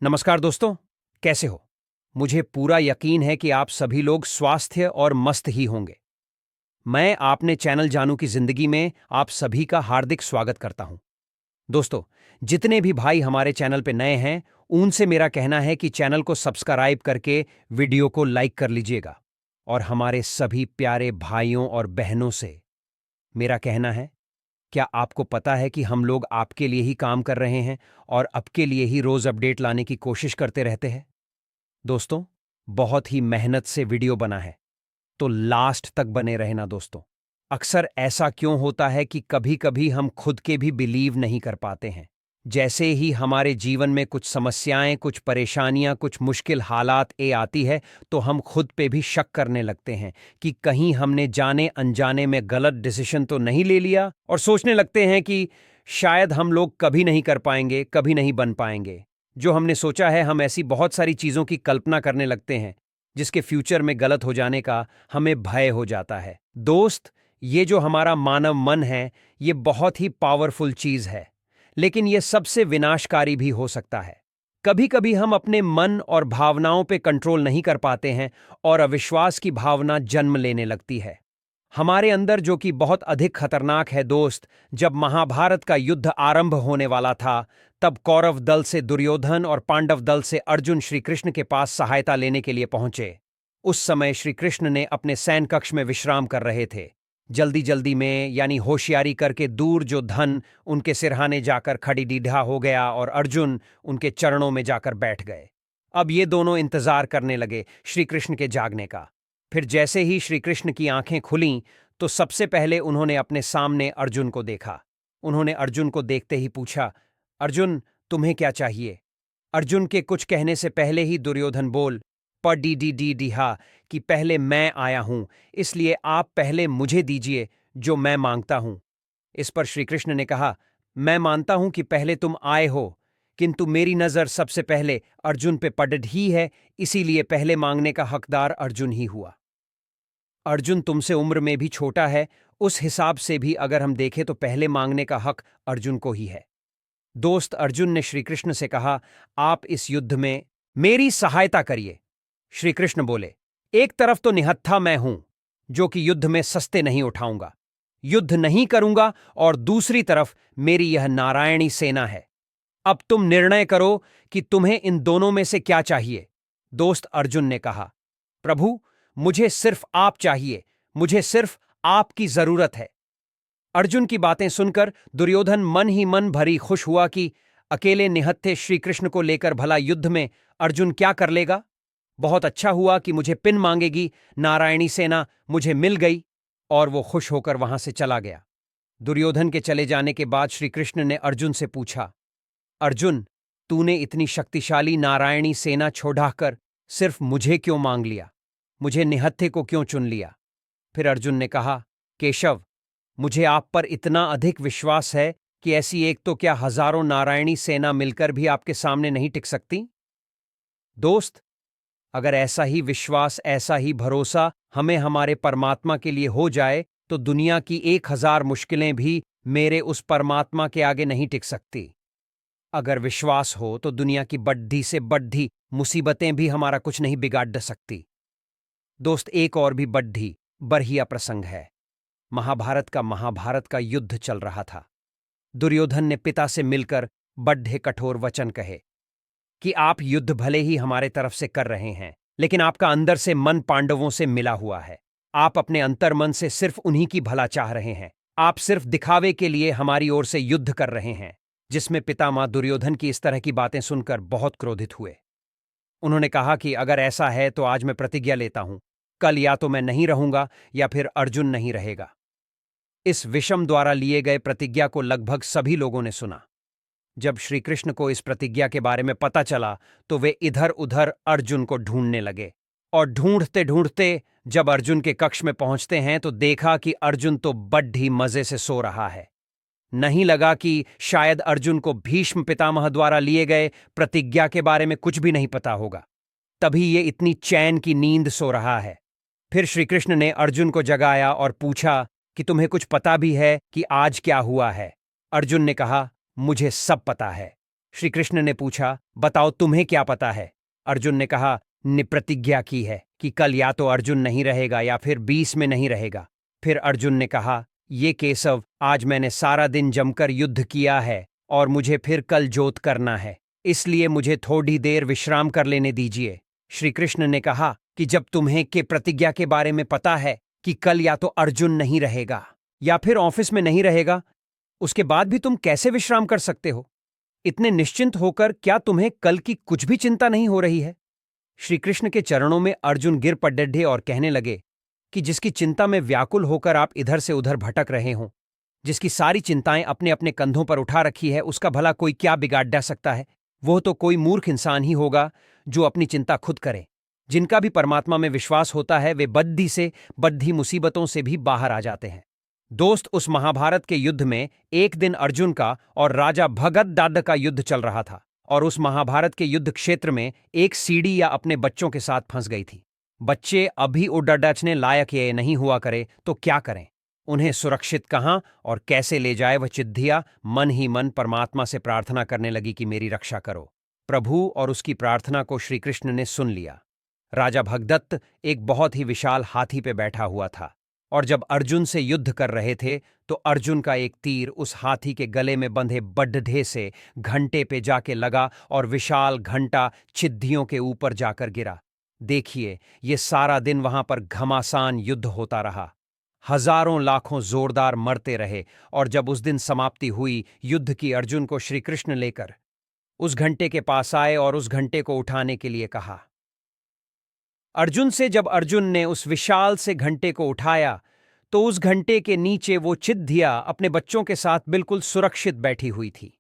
नमस्कार दोस्तों, कैसे हो? मुझे पूरा यकीन है कि आप सभी लोग स्वास्थ्य और मस्त ही होंगे। मैं आपने चैनल जानू की जिंदगी में आप सभी का हार्दिक स्वागत करता हूं। दोस्तों, जितने भी भाई हमारे चैनल पे नए हैं, उनसे मेरा कहना है कि चैनल को सब्सक्राइब करके वीडियो को लाइक कर लीजिएगा। और हमारे सभी प्यारे भाइयों और बहनों से मेरा कहना है, क्या आपको पता है कि हम लोग आपके लिए ही काम कर रहे हैं और आपके लिए ही रोज अपडेट लाने की कोशिश करते रहते हैं? दोस्तों, बहुत ही मेहनत से वीडियो बना है, तो लास्ट तक बने रहना दोस्तों। अक्सर ऐसा क्यों होता है कि कभी-कभी हम खुद के भी बिलीव नहीं कर पाते हैं। जैसे ही हमारे जीवन में कुछ समस्याएं, कुछ परेशानियां, कुछ मुश्किल हालात आती है, तो हम खुद पे भी शक करने लगते हैं कि कहीं हमने जाने अनजाने में गलत डिसीजन तो नहीं ले लिया, और सोचने लगते हैं कि शायद हम लोग कभी नहीं कर पाएंगे, कभी नहीं बन पाएंगे। जो हमने सोचा है, हम ऐसी बहुत सारी चीजों की कल्पना करने लगते हैं जिसके फ्यूचर में गलत हो जाने का हमें भय हो जाता है। दोस्त, ये जो हमारा मानव मन है, ये बहुत ही पावरफुल चीज है, लेकिन ये सबसे विनाशकारी भी हो सकता है। कभी-कभी हम अपने मन और भावनाओं पे कंट्रोल नहीं कर पाते हैं और अविश्वास की भावना जन्म लेने लगती है हमारे अंदर, जो कि बहुत अधिक खतरनाक है दोस्त। जब महाभारत का युद्ध आरंभ होने वाला था, तब कौरव दल से दुर्योधन और पांडव दल से अर्जुन श्री कृष्ण के पास सहायता लेने के लिए पहुंचे। उस समय श्री कृष्ण ने अपने सैन कक्ष में विश्राम कर रहे थे। जल्दी जल्दी में, यानी होशियारी करके, दूर जो धन उनके सिरहाने जाकर खड़ी डीढ़ा हो गया और अर्जुन उनके चरणों में जाकर बैठ गए। अब ये दोनों इंतजार करने लगे श्री कृष्ण के जागने का। फिर जैसे ही श्री कृष्ण की आंखें खुलीं, तो सबसे पहले उन्होंने अपने सामने अर्जुन को देखा। उन्होंने अर्जुन को देखते ही पूछा, अर्जुन, तुम्हें क्या चाहिए? अर्जुन के कुछ कहने से पहले ही दुर्योधन बोल प डी डी डी डीहा कि पहले मैं आया हूं, इसलिए आप पहले मुझे दीजिए जो मैं मांगता हूं। इस पर श्री कृष्ण ने कहा, मैं मानता हूं कि पहले तुम आए हो, किंतु मेरी नजर सबसे पहले अर्जुन पे पड़ ही है, इसीलिए पहले मांगने का हकदार अर्जुन ही हुआ। अर्जुन तुमसे उम्र में भी छोटा है, उस हिसाब से भी अगर हम देखें तो पहले मांगने का हक अर्जुन को ही है। दोस्त, अर्जुन ने श्री कृष्ण से कहा, आप इस युद्ध में मेरी सहायता करिए। श्री कृष्ण बोले, एक तरफ तो निहत्था मैं हूं, जो कि युद्ध में सस्ते नहीं उठाऊंगा, युद्ध नहीं करूंगा, और दूसरी तरफ मेरी यह नारायणी सेना है। अब तुम निर्णय करो कि तुम्हें इन दोनों में से क्या चाहिए। दोस्त, अर्जुन ने कहा, प्रभु, मुझे सिर्फ आप चाहिए, मुझे सिर्फ आपकी जरूरत है। अर्जुन की बातें सुनकर दुर्योधन मन ही मन भरी खुश हुआ कि अकेले निहत्थे श्री कृष्ण को लेकर भला युद्ध में अर्जुन क्या कर लेगा। बहुत अच्छा हुआ कि मुझे पिन मांगेगी नारायणी सेना मुझे मिल गई, और वो खुश होकर वहां से चला गया। दुर्योधन के चले जाने के बाद श्री कृष्ण ने अर्जुन से पूछा, अर्जुन, तूने इतनी शक्तिशाली नारायणी सेना छोड़ाकर सिर्फ मुझे क्यों मांग लिया? मुझे निहत्थे को क्यों चुन लिया? फिर अर्जुन ने कहा, केशव, मुझे आप पर इतना अधिक विश्वास है कि ऐसी एक तो क्या हजारों नारायणी सेना मिलकर भी आपके सामने नहीं टिक सकती। दोस्त, अगर ऐसा ही विश्वास, ऐसा ही भरोसा हमें हमारे परमात्मा के लिए हो जाए, तो दुनिया की 1000 मुश्किलें भी मेरे उस परमात्मा के आगे नहीं टिक सकती। अगर विश्वास हो तो दुनिया की बड्ढी से बड्ढी मुसीबतें भी हमारा कुछ नहीं बिगाड़ सकती। दोस्त, एक और भी बड्ढी बरहिया प्रसंग है। महाभारत का युद्ध चल रहा था। दुर्योधन ने पिता से मिलकर बड्ढे कठोर वचन कहे कि आप युद्ध भले ही हमारे तरफ से कर रहे हैं, लेकिन आपका अंदर से मन पांडवों से मिला हुआ है। आप अपने अंतर मन से सिर्फ उन्हीं की भला चाह रहे हैं। आप सिर्फ दिखावे के लिए हमारी ओर से युद्ध कर रहे हैं। जिसमें पितामह दुर्योधन की इस तरह की बातें सुनकर बहुत क्रोधित हुए। उन्होंने कहा कि अगर ऐसा है तो आज मैं प्रतिज्ञा लेता हूं, कल या तो मैं नहीं रहूंगा या फिर अर्जुन नहीं रहेगा। इस विषम द्वारा लिए गए प्रतिज्ञा को लगभग सभी लोगों ने सुना। जब श्री कृष्ण को इस प्रतिज्ञा के बारे में पता चला, तो वे इधर उधर अर्जुन को ढूंढने लगे, और ढूंढते ढूंढते जब अर्जुन के कक्ष में पहुंचते हैं तो देखा कि अर्जुन तो बड्ढी मजे से सो रहा है। नहीं लगा कि शायद अर्जुन को भीष्म पितामह द्वारा लिए गए प्रतिज्ञा के बारे में कुछ भी नहीं पता होगा, तभी ये इतनी चैन की नींद सो रहा है। फिर श्री कृष्ण ने अर्जुन को जगाया और पूछा कि तुम्हें कुछ पता भी है कि आज क्या हुआ है? अर्जुन ने कहा, मुझे सब पता है। श्री कृष्ण ने पूछा, बताओ तुम्हें क्या पता है? अर्जुन ने कहा, ने प्रतिज्ञा की है कि कल या तो अर्जुन नहीं रहेगा या फिर 20 में नहीं रहेगा। फिर अर्जुन ने कहा, ये केशव, आज मैंने सारा दिन जमकर युद्ध किया है और मुझे फिर कल जोत करना है, इसलिए मुझे थोड़ी देर विश्राम कर लेने दीजिए। श्री कृष्ण ने कहा कि जब तुम्हें के प्रतिज्ञा के बारे में पता है कि कल या तो अर्जुन नहीं रहेगा या फिर ऑफिस में नहीं रहेगा, उसके बाद भी तुम कैसे विश्राम कर सकते हो? इतने निश्चिंत होकर क्या तुम्हें कल की कुछ भी चिंता नहीं हो रही है? श्री कृष्ण के चरणों में अर्जुन गिर पड़े और कहने लगे कि जिसकी चिंता में व्याकुल होकर आप इधर से उधर भटक रहे हों, जिसकी सारी चिंताएं अपने अपने कंधों पर उठा रखी है, उसका भला कोई क्या बिगाड़ सकता है? वो तो कोई मूर्ख इंसान ही होगा जो अपनी चिंता खुद करे। जिनका भी परमात्मा में विश्वास होता है वे बद्धी से बद्धी मुसीबतों से भी बाहर आ जाते हैं। दोस्त, उस महाभारत के युद्ध में एक दिन अर्जुन का और राजा भगदत्त का युद्ध चल रहा था और उस महाभारत के युद्ध क्षेत्र में एक सीढ़ी या अपने बच्चों के साथ फंस गई थी। बच्चे अभी उड़ने लायक ये नहीं हुआ करे तो क्या करें? उन्हें सुरक्षित कहां और कैसे ले जाए? वह चिद्धिया मन ही मन परमात्मा से प्रार्थना करने लगी कि मेरी रक्षा करो। प्रभु और उसकी प्रार्थना को श्री कृष्ण ने सुन लिया। राजा भगदत्त एक बहुत ही विशाल हाथी पे बैठा हुआ था और जब अर्जुन से युद्ध कर रहे थे तो अर्जुन का एक तीर उस हाथी के गले में बंधे बड्ढे से घंटे पे जाके लगा और विशाल घंटा चिद्धियों के ऊपर जाकर गिरा। देखिए, ये सारा दिन वहां पर घमासान युद्ध होता रहा। हजारों लाखों जोरदार मरते रहे और जब उस दिन समाप्ति हुई युद्ध की, अर्जुन को श्री कृष्ण लेकर उस घंटे के पास आए और उस घंटे को उठाने के लिए कहा। अर्जुन से जब अर्जुन ने उस विशाल से घंटे को उठाया तो उस घंटे के नीचे वो चिद्धिया अपने बच्चों के साथ बिल्कुल सुरक्षित बैठी हुई थी।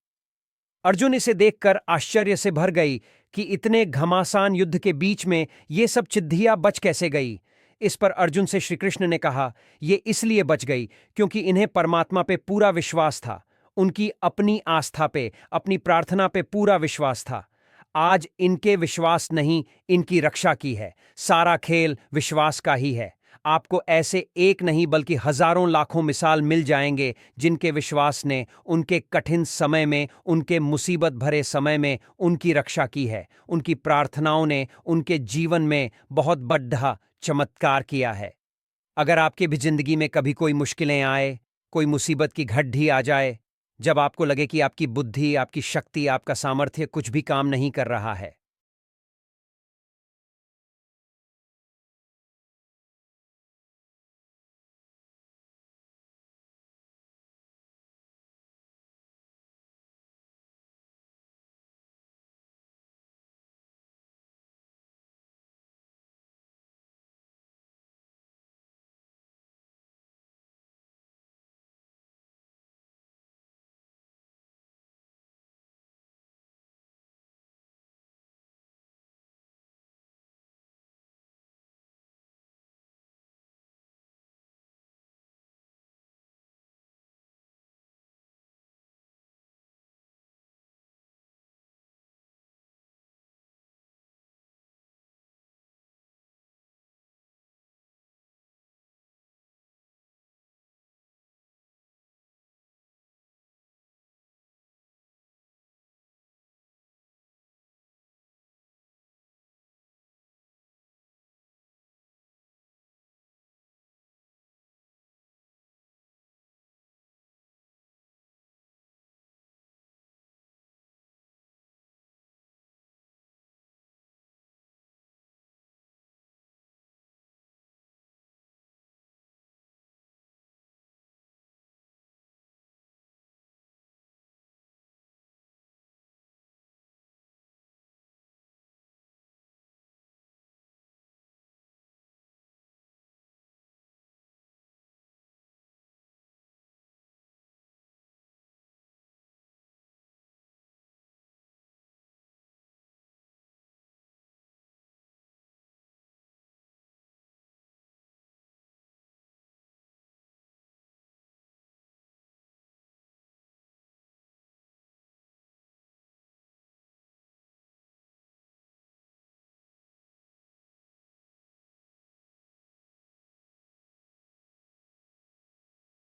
अर्जुन इसे देखकर आश्चर्य से भर गई कि इतने घमासान युद्ध के बीच में ये सब चिद्धिया बच कैसे गई। इस पर अर्जुन से श्री कृष्ण ने कहा, ये इसलिए बच गई क्योंकि इन्हें परमात्मा पे पूरा विश्वास था, उनकी अपनी आस्था पे, अपनी प्रार्थना पे पूरा विश्वास था। आज इनके विश्वास नहीं, इनकी रक्षा की है। सारा खेल विश्वास का ही है। आपको ऐसे एक नहीं बल्कि हजारों लाखों मिसाल मिल जाएंगे जिनके विश्वास ने उनके कठिन समय में, उनके मुसीबत भरे समय में उनकी रक्षा की है। उनकी प्रार्थनाओं ने उनके जीवन में बहुत बड़ा चमत्कार किया है। अगर आपके भी जिंदगी में कभी कोई मुश्किलें आए, कोई मुसीबत की घड़ी आ जाए, जब आपको लगे कि आपकी बुद्धि, आपकी शक्ति, आपका सामर्थ्य कुछ भी काम नहीं कर रहा है,